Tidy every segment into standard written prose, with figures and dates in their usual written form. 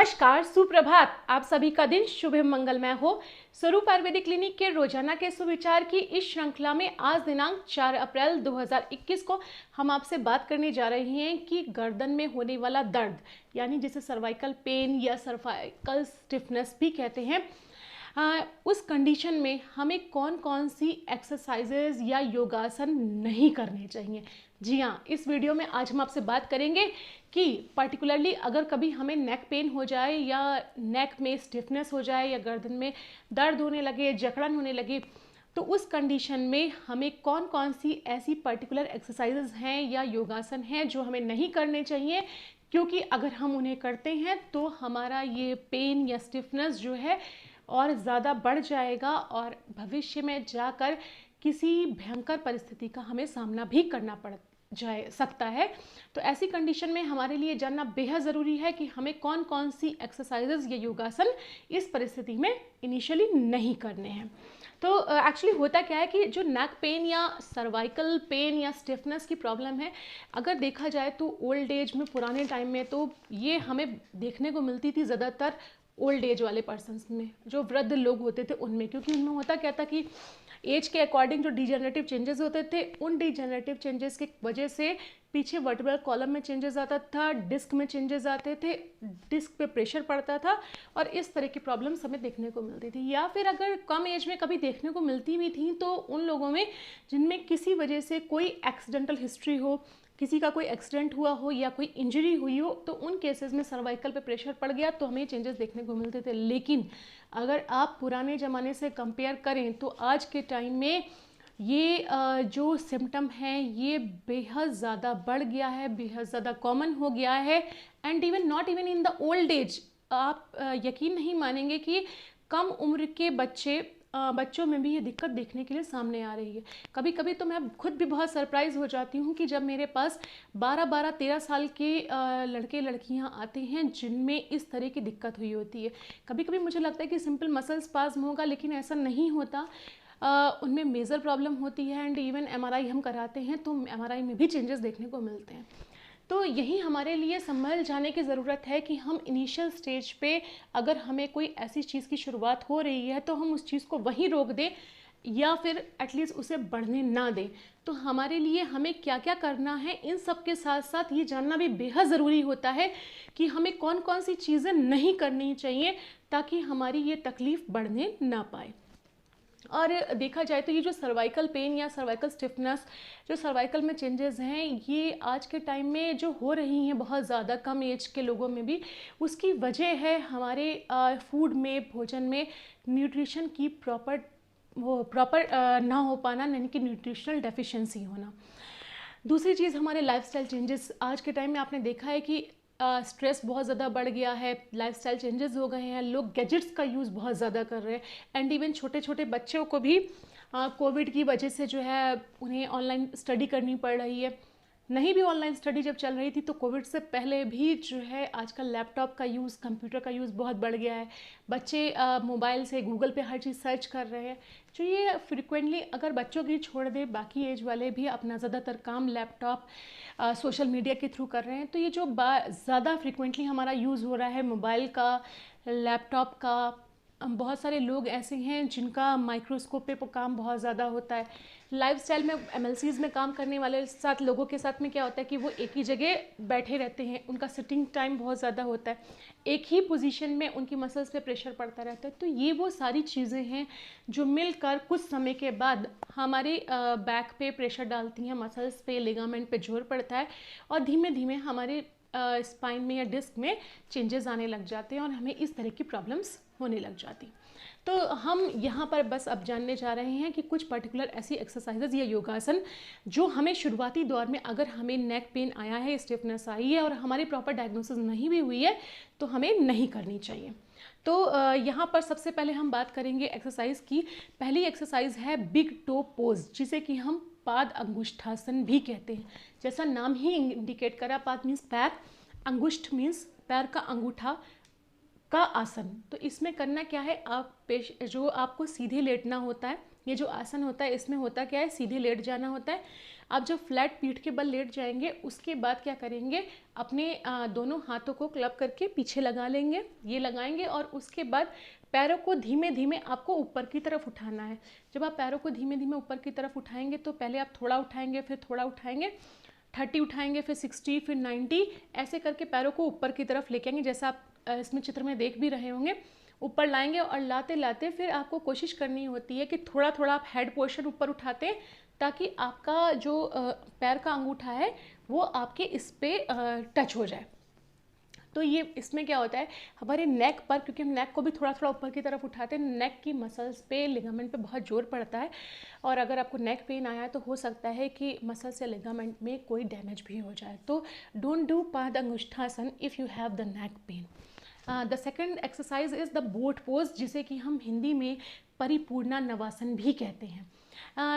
नमस्कार, सुप्रभात। आप सभी का दिन शुभ एवं मंगलमय हो। स्वरूप आयुर्वेदिक क्लिनिक के रोजाना के सुविचार की इस श्रृंखला में आज दिनांक 4 अप्रैल 2021 को हम आपसे बात करने जा रहे हैं कि गर्दन में होने वाला दर्द, यानी जिसे सर्वाइकल पेन या सर्वाइकल स्टिफनेस भी कहते हैं, उस कंडीशन में हमें कौन कौन सी एक्सरसाइजेज या योगासन नहीं करने चाहिए। जी हाँ, इस वीडियो में आज हम आपसे बात करेंगे कि पर्टिकुलरली अगर कभी हमें नेक पेन हो जाए या नेक में स्टिफनेस हो जाए या गर्दन में दर्द होने लगे, जकड़न होने लगे, तो उस कंडीशन में हमें कौन कौन सी ऐसी पर्टिकुलर एक्सरसाइजेज हैं या योगासन हैं जो हमें नहीं करने चाहिए, क्योंकि अगर हम उन्हें करते हैं तो हमारा ये पेन या स्टिफनेस जो है और ज़्यादा बढ़ जाएगा और भविष्य में जाकर किसी भयंकर परिस्थिति का हमें सामना भी करना पड़ सकता है। तो ऐसी कंडीशन में हमारे लिए जानना बेहद ज़रूरी है कि हमें कौन कौन सी एक्सरसाइजेज या योगासन इस परिस्थिति में इनिशियली नहीं करने हैं। तो एक्चुअली होता क्या है कि जो नेक पेन या सर्वाइकल पेन या स्टिफनेस की प्रॉब्लम है, अगर देखा जाए तो ओल्ड एज में, पुराने टाइम में तो ये हमें देखने को मिलती थी ज़्यादातर ओल्ड एज वाले पर्सन्स में, जो वृद्ध लोग होते थे उनमें, क्योंकि उनमें होता क्या था कि एज के अकॉर्डिंग जो डिजेनरेटिव चेंजेस होते थे, उन डिजेनरेटिव चेंजेस की वजह से पीछे वर्टिब्रल कॉलम में चेंजेस आता था, डिस्क में चेंजेस आते थे, डिस्क पे प्रेशर पड़ता था और इस तरह की प्रॉब्लम्स हमें देखने को मिलती थी। या फिर अगर कम एज में कभी देखने को मिलती भी थी तो उन लोगों में जिनमें किसी वजह से कोई एक्सीडेंटल हिस्ट्री हो, किसी का कोई एक्सीडेंट हुआ हो या कोई इंजरी हुई हो, तो उन केसेस में सर्वाइकल पे प्रेशर पड़ गया तो हमें चेंजेस देखने को मिलते थे। लेकिन अगर आप पुराने ज़माने से कंपेयर करें तो आज के टाइम में ये जो सिम्टम है ये बेहद ज़्यादा बढ़ गया है, बेहद ज़्यादा कॉमन हो गया है। And even not even in the old age, आप यकीन नहीं मानेंगे कि कम उम्र के बच्चों में भी ये दिक्कत देखने के लिए सामने आ रही है। कभी कभी तो मैं खुद भी बहुत सरप्राइज़ हो जाती हूँ कि जब मेरे पास 12-13 साल के लड़के लड़कियाँ आते हैं जिनमें इस तरह की दिक्कत हुई होती है। कभी कभी मुझे लगता है कि सिंपल मसल स्पाज्म होगा, लेकिन ऐसा नहीं होता। उनमें मेजर प्रॉब्लम होती है। एंड इवन एमआरआई हम कराते हैं तो एमआरआई में भी चेंजेस देखने को मिलते हैं। तो यही हमारे लिए संभल जाने की ज़रूरत है कि हम इनिशियल स्टेज पे अगर हमें कोई ऐसी चीज़ की शुरुआत हो रही है तो हम उस चीज़ को वहीं रोक दें या फिर एटलीस्ट उसे बढ़ने ना दें। तो हमारे लिए हमें क्या क्या करना है, इन सब के साथ साथ ये जानना भी बेहद ज़रूरी होता है कि हमें कौन कौन सी चीज़ें नहीं करनी चाहिए ताकि हमारी ये तकलीफ़ बढ़ने ना पाए। और देखा जाए तो ये जो सर्वाइकल पेन या सर्वाइकल स्टिफनेस, जो सर्वाइकल में चेंजेस हैं, ये आज के टाइम में जो हो रही हैं बहुत ज़्यादा कम एज के लोगों में भी, उसकी वजह है हमारे फूड में, भोजन में न्यूट्रिशन की प्रॉपर ना हो पाना, यानी कि न्यूट्रिशनल डेफिशिएंसी होना। दूसरी चीज़ हमारे लाइफस्टाइल चेंजेस। आज के टाइम में आपने देखा है कि स्ट्रेस बहुत ज़्यादा बढ़ गया है, लाइफस्टाइल चेंजेस हो गए हैं, लोग गैजेट्स का यूज़ बहुत ज़्यादा कर रहे हैं। एंड इवन छोटे छोटे बच्चों को भी कोविड की वजह से जो है उन्हें ऑनलाइन स्टडी करनी पड़ रही है। नहीं भी ऑनलाइन स्टडी जब चल रही थी तो कोविड से पहले भी जो है आजकल लैपटॉप का यूज़, कंप्यूटर का यूज़ बहुत बढ़ गया है। बच्चे मोबाइल से गूगल पे हर चीज़ सर्च कर रहे हैं। जो ये फ्रिक्वेंटली अगर बच्चों की छोड़ दे, बाकी एज वाले भी अपना ज़्यादातर काम लैपटॉप, सोशल मीडिया के थ्रू कर रहे हैं। तो ये जो ज़्यादा फ्रिक्वेंटली हमारा यूज़ हो रहा है मोबाइल का, लैपटॉप का, बहुत सारे लोग ऐसे हैं जिनका माइक्रोस्कोप पे काम बहुत ज़्यादा होता है। लाइफस्टाइल में एमएनसीज में काम करने वाले साथ लोगों के साथ में क्या होता है कि वो एक ही जगह बैठे रहते हैं, उनका सिटिंग टाइम बहुत ज़्यादा होता है, एक ही पोजीशन में उनकी मसल्स पे प्रेशर पड़ता रहता है। तो ये वो सारी चीज़ें हैं जो मिलकर कुछ समय के बाद हमारे बैक पे प्रेशर डालती हैं, मसल्स पे, लिगामेंट पे जोर पड़ता है और धीमे धीमे हमारे स्पाइन में या डिस्क में चेंजेस आने लग जाते हैं और हमें इस तरह की प्रॉब्लम्स होने लग जाती। तो हम यहाँ पर बस अब जानने जा रहे हैं कि कुछ पर्टिकुलर ऐसी एक्सरसाइजेज या योगासन जो हमें शुरुआती दौर में, अगर हमें नेक पेन आया है, स्टिफनेस आई है और हमारी प्रॉपर डायग्नोसिस नहीं भी हुई है, तो हमें नहीं करनी चाहिए। तो यहाँ पर सबसे पहले हम बात करेंगे एक्सरसाइज की। पहली एक्सरसाइज है बिग टो पोज, जिसे कि हम पाद अंगुष्ठासन भी कहते हैं। जैसा नाम ही इंडिकेट करा, पाद मीन्स पैर, अंगुष्ठ मीन्स पैर का अंगूठा का आसन। तो इसमें करना क्या है, जो आपको सीधे लेटना होता है, ये जो आसन होता है इसमें होता क्या है, सीधे लेट जाना होता है। आप जब फ्लैट पीठ के बल लेट जाएंगे उसके बाद क्या करेंगे, अपने दोनों हाथों को क्लब करके पीछे लगा लेंगे, ये लगाएंगे और उसके बाद पैरों को धीमे धीमे आपको ऊपर की तरफ उठाना है। जब आप पैरों को धीमे धीमे ऊपर की तरफ उठाएंगे तो पहले आप थोड़ा उठाएंगे, फिर थोड़ा उठाएंगे, 30 उठाएंगे, फिर 60, फिर 90, ऐसे करके पैरों को ऊपर की तरफ लेके आएंगे, जैसा आप इसमें चित्र में देख भी रहे होंगे। ऊपर लाएंगे और लाते लाते फिर आपको कोशिश करनी होती है कि थोड़ा थोड़ा आप हेड पोर्शन ऊपर उठाते हैं ताकि आपका जो पैर का अंगूठा है वो आपके इस पे टच हो जाए। तो ये इसमें क्या होता है, हमारे नेक पर, क्योंकि हम नेक को भी थोड़ा थोड़ा ऊपर की तरफ उठाते हैं, नेक की मसल्स पे, लिगामेंट पे बहुत जोर पड़ता है और अगर आपको नेक पेन आया है तो हो सकता है कि मसल्स या लिगामेंट में कोई डैमेज भी हो जाए। तो डोंट डू पाद अंगुष्ठासन if you have the neck pain. The second exercise is the boat pose, जिसे कि हम हिंदी में परिपूर्णा नवासन भी कहते हैं।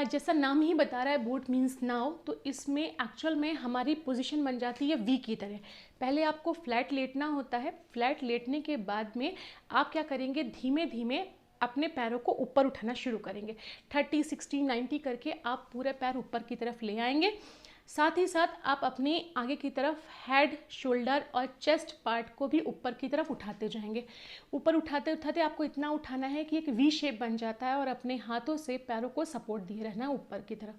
जैसा नाम ही बता रहा है, बोट मीन्स नाव, तो इसमें एक्चुअल में हमारी पोजीशन बन जाती है वी की तरह। पहले आपको फ्लैट लेटना होता है, फ्लैट लेटने के बाद में आप क्या करेंगे, धीमे धीमे अपने पैरों को ऊपर उठाना शुरू करेंगे। 30, 60, 90 करके आप पूरे पैर ऊपर की तरफ ले आएंगे। साथ ही साथ आप अपने आगे की तरफ हेड, शोल्डर और चेस्ट पार्ट को भी ऊपर की तरफ उठाते जाएंगे। ऊपर उठाते उठाते आपको इतना उठाना है कि एक वी शेप बन जाता है और अपने हाथों से पैरों को सपोर्ट दिए रहना है ऊपर की तरफ।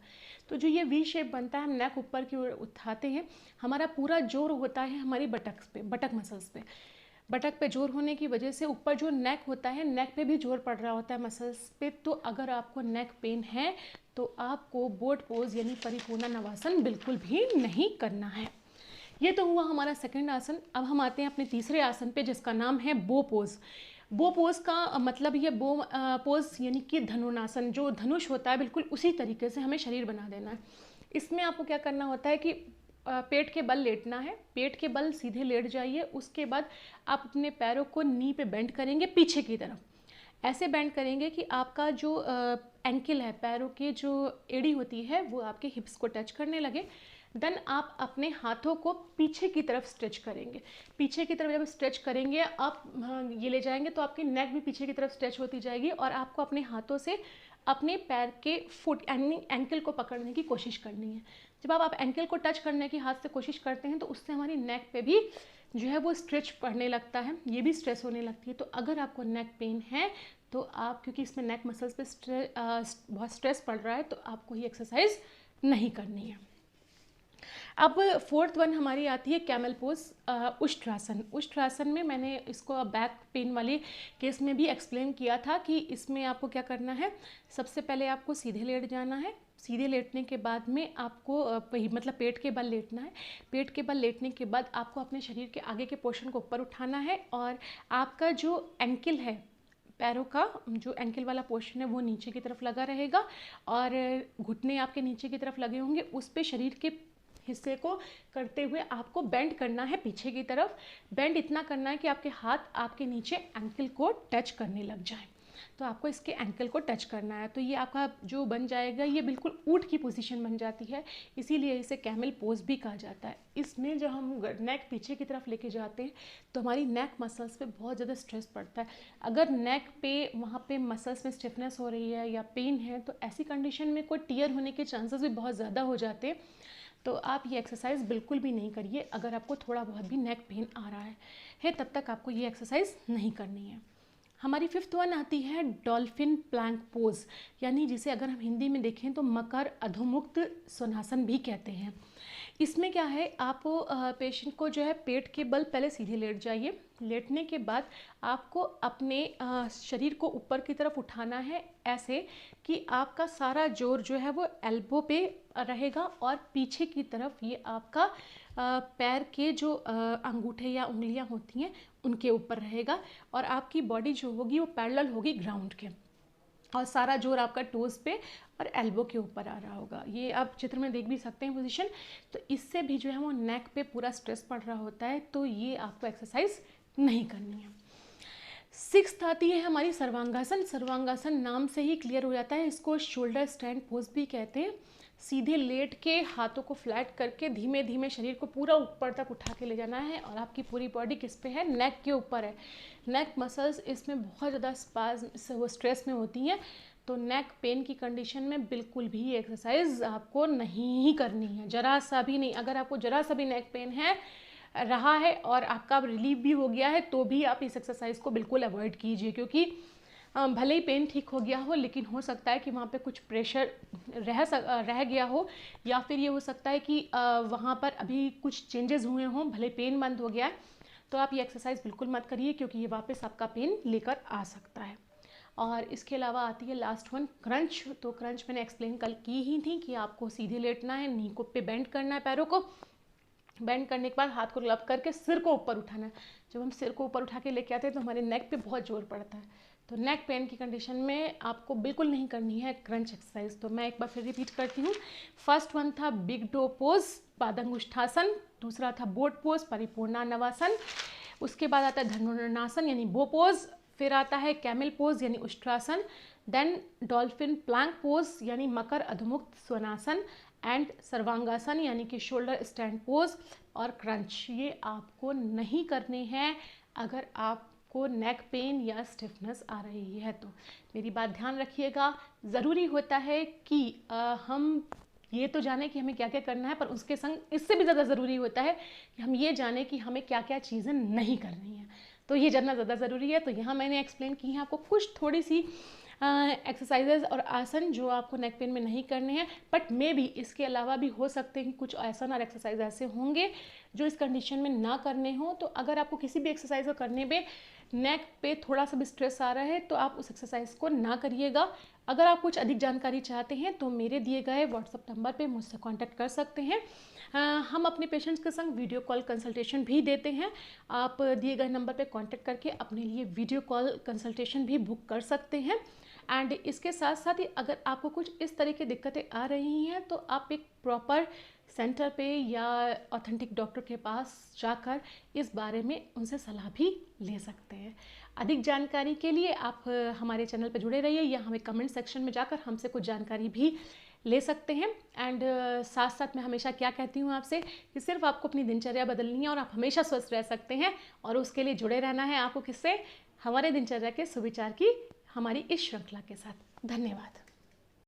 तो जो ये वी शेप बनता है, हम नेक ऊपर की ओर उठाते हैं, हमारा पूरा जोर होता है हमारी बटक पे, बटक मसल्स पे। बटक पे जोर होने की वजह से ऊपर जो नेक होता है, नेक पे भी जोर पड़ रहा होता है मसल्स पे। तो अगर आपको नेक पेन है तो आपको बोट पोज यानी परिपूर्णा नवासन बिल्कुल भी नहीं करना है। ये तो हुआ हमारा सेकंड आसन। अब हम आते हैं अपने तीसरे आसन पे, जिसका नाम है बो पोज। बो पोज का मतलब ये बो पोज यानी कि धनुरासन, जो धनुष होता है बिल्कुल उसी तरीके से हमें शरीर बना देना है। इसमें आपको क्या करना होता है कि पेट के बल लेटना है, पेट के बल सीधे लेट जाइए। उसके बाद आप अपने पैरों को नी पे बेंड करेंगे पीछे की तरफ, ऐसे बेंड करेंगे कि आपका जो एंकल है, पैरों की जो एड़ी होती है, वो आपके हिप्स को टच करने लगे। देन आप अपने हाथों को पीछे की तरफ स्ट्रेच करेंगे। पीछे की तरफ जब स्ट्रेच करेंगे आप ये ले जाएंगे तो आपकी नेक भी पीछे की तरफ स्ट्रेच होती जाएगी और आपको अपने हाथों से अपने पैर के फुट यानी एंकल को पकड़ने की कोशिश करनी है। जब आप एंकल को टच करने की हाथ से कोशिश करते हैं तो उससे हमारी नेक पे भी जो है वो स्ट्रेच पड़ने लगता है, ये भी स्ट्रेस होने लगती है। तो अगर आपको नेक पेन है तो आप, क्योंकि इसमें नेक मसल्स पे बहुत स्ट्रेस पड़ रहा है, तो आपको ये एक्सरसाइज नहीं करनी है। अब फोर्थ वन हमारी आती है कैमल पोज, उष्ट्रासन। उष्ट्रासन में मैंने इसको बैक पेन वाले केस में भी एक्सप्लेन किया था कि इसमें आपको क्या करना है। सबसे पहले आपको सीधे लेट जाना है। सीधे लेटने के बाद में आपको मतलब पेट के बल लेटना है। पेट के बल लेटने के बाद आपको अपने शरीर के आगे के पोर्शन को ऊपर उठाना है और आपका जो एंकल है, पैरों का जो एंकल वाला पोर्शन है वो नीचे की तरफ लगा रहेगा और घुटने आपके नीचे की तरफ लगे होंगे। उस पे शरीर के हिस्से को करते हुए आपको बेंड करना है पीछे की तरफ। बेंड इतना करना है कि आपके हाथ आपके नीचे एंकल को टच करने लग जाए। तो आपको इसके एंकल को टच करना है। तो ये आपका जो बन जाएगा, ये बिल्कुल ऊँट की पोजीशन बन जाती है, इसीलिए इसे कैमल पोज भी कहा जाता है। इसमें जब हम नेक पीछे की तरफ लेके जाते हैं तो हमारी नेक मसल्स पे बहुत ज़्यादा स्ट्रेस पड़ता है। अगर नेक पे वहाँ पे मसल्स में स्टिफनेस हो रही है या पेन है तो ऐसी कंडीशन में कोई टीयर होने के चांसेस भी बहुत ज़्यादा हो जाते हैं। तो आप ये एक्सरसाइज बिल्कुल भी नहीं करिए। अगर आपको थोड़ा बहुत भी नेक पेन आ रहा है तब तक आपको ये एक्सरसाइज नहीं करनी है। हमारी फिफ्थ वन आती है डॉल्फिन प्लैंक पोज, यानी जिसे अगर हम हिंदी में देखें तो मकर अधोमुक्त स्वनासन भी कहते हैं। इसमें क्या है, आप पेशेंट को जो है पेट के बल पहले सीधे लेट जाइए। लेटने के बाद आपको अपने शरीर को ऊपर की तरफ उठाना है ऐसे कि आपका सारा जोर जो है वो एल्बो पे रहेगा और पीछे की तरफ ये आपका पैर के जो अंगूठे या उंगलियां होती हैं उनके ऊपर रहेगा और आपकी बॉडी जो होगी वो पैरेलल होगी ग्राउंड के और सारा जोर आपका टोज पे और एल्बो के ऊपर आ रहा होगा। ये आप चित्र में देख भी सकते हैं पोजीशन। तो इससे भी जो है वो नेक पे पूरा स्ट्रेस पड़ रहा होता है, तो ये आपको एक्सरसाइज नहीं करनी है। सिक्स्थ आती है हमारी सर्वांगासन। सर्वांगासन नाम से ही क्लियर हो जाता है, इसको शोल्डर स्टैंड पोज भी कहते हैं। सीधे लेट के हाथों को फ्लैट करके धीमे धीमे शरीर को पूरा ऊपर तक उठा के ले जाना है और आपकी पूरी बॉडी किस पे है, नेक के ऊपर है। नेक मसल्स इसमें बहुत ज़्यादा स्पाज़ वो स्ट्रेस में होती हैं, तो नेक पेन की कंडीशन में बिल्कुल भी एक्सरसाइज आपको नहीं ही करनी है, जरा सा भी नहीं। अगर आपको जरा सा भी नेक पेन है रहा है और आपका रिलीफ भी हो गया है तो भी आप इस एक्सरसाइज को बिल्कुल अवॉइड कीजिए, क्योंकि भले ही पेन ठीक हो गया हो लेकिन हो सकता है कि वहाँ पे कुछ प्रेशर रह गया हो, या फिर ये हो सकता है कि वहाँ पर अभी कुछ चेंजेस हुए हों, भले पेन बंद हो गया है। तो आप ये एक्सरसाइज बिल्कुल मत करिए, क्योंकि ये वापस आपका पेन लेकर आ सकता है। और इसके अलावा आती है लास्ट वन, क्रंच। तो क्रंच मैंने एक्सप्लेन कल की ही थी कि आपको सीधे लेटना है, नी को पे बेंड करना है, पैरों को बेंड करने के बाद हाथ को ग्लब करके सिर को ऊपर उठाना है। जब हम सिर को ऊपर उठा के लेके आते हैं तो हमारे नेक पे बहुत जोर पड़ता है। तो नेक पेन की कंडीशन में आपको बिल्कुल नहीं करनी है क्रंच एक्सरसाइज। तो मैं एक बार फिर रिपीट करती हूँ। फर्स्ट वन था बिग टो पोज, पादंगुष्ठासन। दूसरा था बोट पोज, परिपूर्णानवासन। उसके बाद आता है धनुर्नासन यानी बो पोज। फिर आता है कैमल पोज यानी Ushtrasana. Then dolphin plank pose यानी मकर अधोमुक्त स्वनासन। एंड सर्वांगासन यानी कि शोल्डर स्टैंड पोज और क्रंच। ये आपको नहीं करने हैं अगर आपको नेक पेन या स्टिफनेस आ रही है तो। मेरी बात ध्यान रखिएगा, ज़रूरी होता है कि हम ये तो जाने कि हमें क्या क्या करना है, पर उसके संग इससे भी ज़्यादा ज़रूरी होता है कि हम ये जाने कि हमें क्या क्या चीज़ें नहीं करनी है। तो ये जानना ज़्यादा ज़रूरी है। तो यहाँ मैंने एक्सप्लेन की है आपको कुछ थोड़ी सी एक्सरसाइजेज और आसन जो आपको नेक पेन में नहीं करने हैं, बट मे भी इसके अलावा भी हो सकते हैं कि कुछ आसन और एक्सरसाइज ऐसे होंगे जो इस कंडीशन में ना करने हो। तो अगर आपको किसी भी एक्सरसाइज को करने में नेक पे थोड़ा सा भी स्ट्रेस आ रहा है तो आप उस एक्सरसाइज को ना करिएगा। अगर आप कुछ अधिक जानकारी चाहते हैं तो मेरे दिए गए व्हाट्सएप नंबर पे मुझसे कांटेक्ट कर सकते हैं। हम अपने पेशेंट्स के संग वीडियो कॉल कंसल्टेशन भी देते हैं। आप दिए गए नंबर पे कांटेक्ट करके अपने लिए वीडियो कॉल कंसल्टेशन भी बुक कर सकते हैं। एंड इसके साथ साथ ही अगर आपको कुछ इस तरह की दिक्कतें आ रही हैं तो आप एक प्रॉपर सेंटर पे या ऑथेंटिक डॉक्टर के पास जाकर इस बारे में उनसे सलाह भी ले सकते हैं। अधिक जानकारी के लिए आप हमारे चैनल पर जुड़े रहिए या हमें कमेंट सेक्शन में जाकर हमसे कुछ जानकारी भी ले सकते हैं। एंड साथ साथ मैं हमेशा क्या कहती हूँ आपसे कि सिर्फ आपको अपनी दिनचर्या बदलनी है और आप हमेशा स्वस्थ रह सकते हैं, और उसके लिए जुड़े रहना है आपको किससे, हमारे दिनचर्या के सुविचार की हमारी इस श्रृंखला के साथ। धन्यवाद।